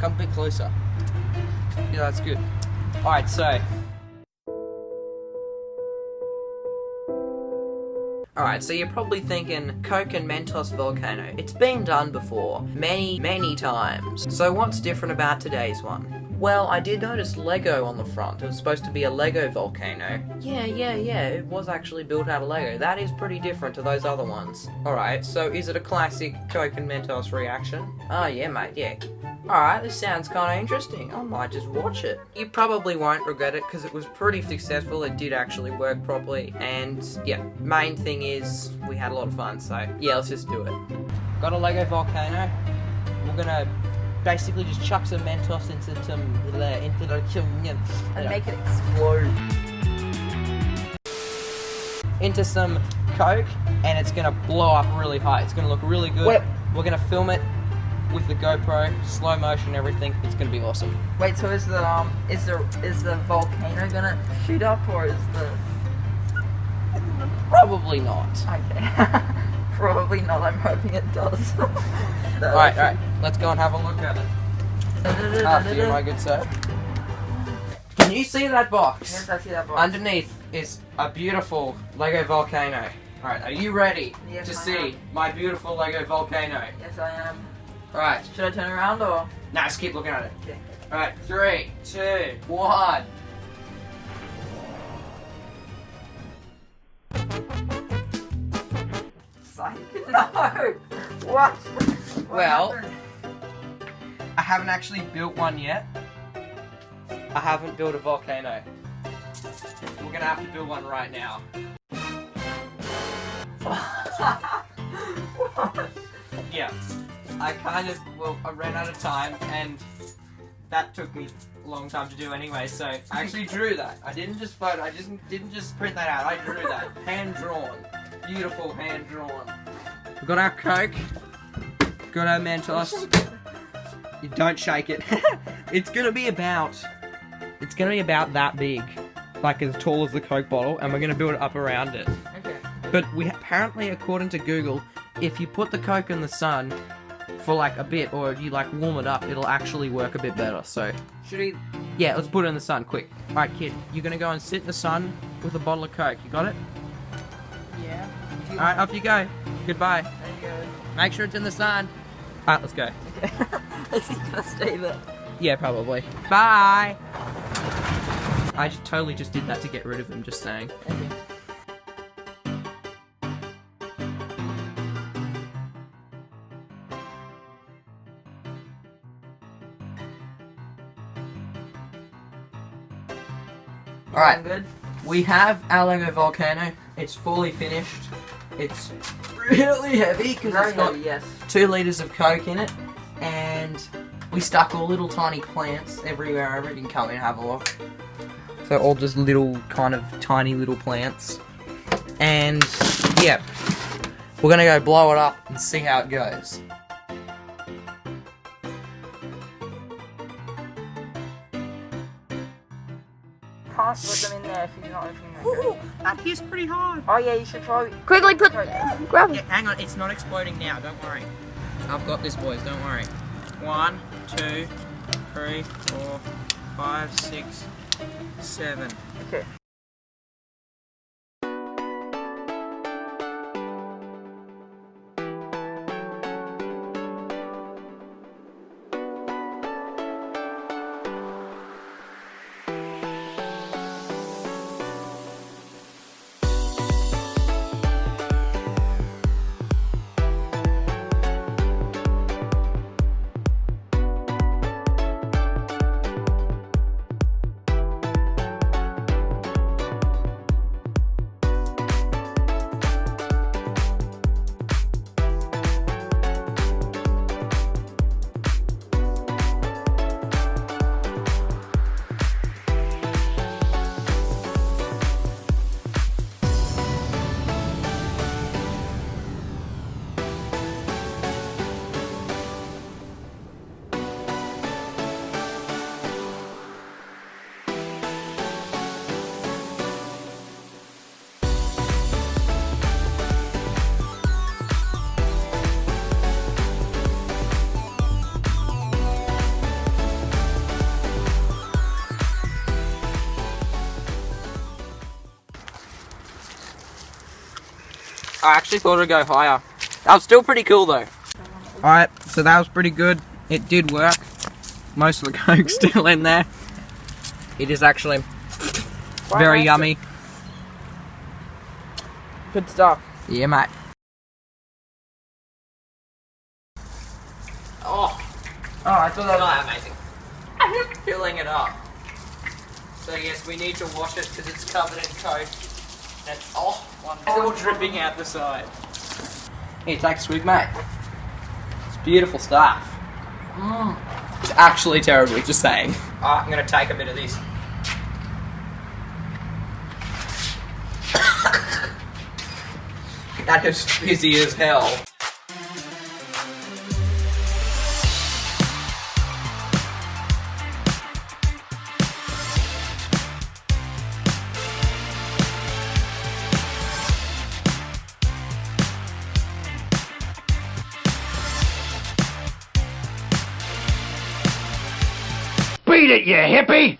Come a bit closer. Yeah, that's good. Alright, so. Alright, so you're probably thinking, Coke and Mentos Volcano. It's been done before, many times. So what's different about today's one? Well, I did notice Lego on the front. It was supposed to be a Lego Volcano. Yeah, it was actually built out of Lego. That is pretty different to those other ones. Alright, so is it a classic Coke and Mentos reaction? Oh yeah, mate, yeah. Alright, this sounds kinda interesting. I might just watch it. You probably won't regret it because it was pretty successful. It did actually work properly. And yeah, main thing is we had a lot of fun. So yeah, let's just do it. Got a Lego Volcano. We're gonna basically just chuck some Mentos into and make it explode. Into some Coke, and it's gonna blow up really high. It's gonna look really good. Wait. We're gonna film it with the GoPro, slow motion, everything. It's gonna be awesome. Wait, so is the volcano gonna shoot up, or is the Probably not. okay? Probably not. I'm hoping it does. Alright, let's go and have a look at it. After you, my good sir. Can you see that box? Yes, I see that box. Underneath is a beautiful Lego Volcano. Alright, are you ready to see my beautiful Lego Volcano? Yes, I am. Alright. Should I turn around or? Nah, just keep looking at it. Okay. Alright, 3, 2, 1. No! What? Well, happened? I haven't actually built one yet. I haven't built a volcano. We're gonna have to build one right now. Yeah. I ran out of time, and that took me a long time to do anyway, so I actually drew that. I didn't just didn't just print that out, I drew that. Hand drawn. Beautiful hand drawn. We've got our Coke. Got our Mentos. You don't shake it. It's gonna be about that big. Like as tall as the Coke bottle, and we're gonna build it up around it. Okay. But we apparently, according to Google, if you put the Coke in the sun for like a bit, or you like warm it up, it'll actually work a bit better. So, Should we? yeah, let's put it in the sun, quick. Alright, kid, you're gonna go and sit in the sun with a bottle of Coke. You got it? Yeah. Alright, off you go. Goodbye. There you go. Make sure it's in the sun. Alright, let's go. Okay. Is he gonna stay there? Yeah, probably. Bye! I totally just did that to get rid of him, just saying. Okay. Alright, Good. we have our Lego Volcano. It's fully finished. It's really heavy because Very it's got heavy, yes. 2 liters of Coke in it, and we stuck all little tiny plants everywhere. You can come in and have a look. So all just little kind of tiny little plants, and yeah, we're gonna go blow it up and see how it goes. Can't put them in there if he's not opening it. Ooh, that is pretty hard. Oh yeah, you should probably Quickly put, Sorry. grab Yeah, it. hang on, it's not exploding now, don't worry. I've got this, boys, don't worry. 1, 2, 3, 4, 5, 6, 7. Okay. I actually thought it'd go higher. That was still pretty cool though. Alright, so that was pretty good. It did work. Most of the Coke's still in there. It is actually very yummy. Good stuff. Yeah, mate. Oh, I thought that was not amazing. Filling it up. So yes, we need to wash it because it's covered in Coke. And it's all dripping out the side. Here, take a swig, mate. It's beautiful stuff. It's actually terrible, just saying. I'm gonna take a bit of this. That is fizzy as hell. Beat it, you hippie!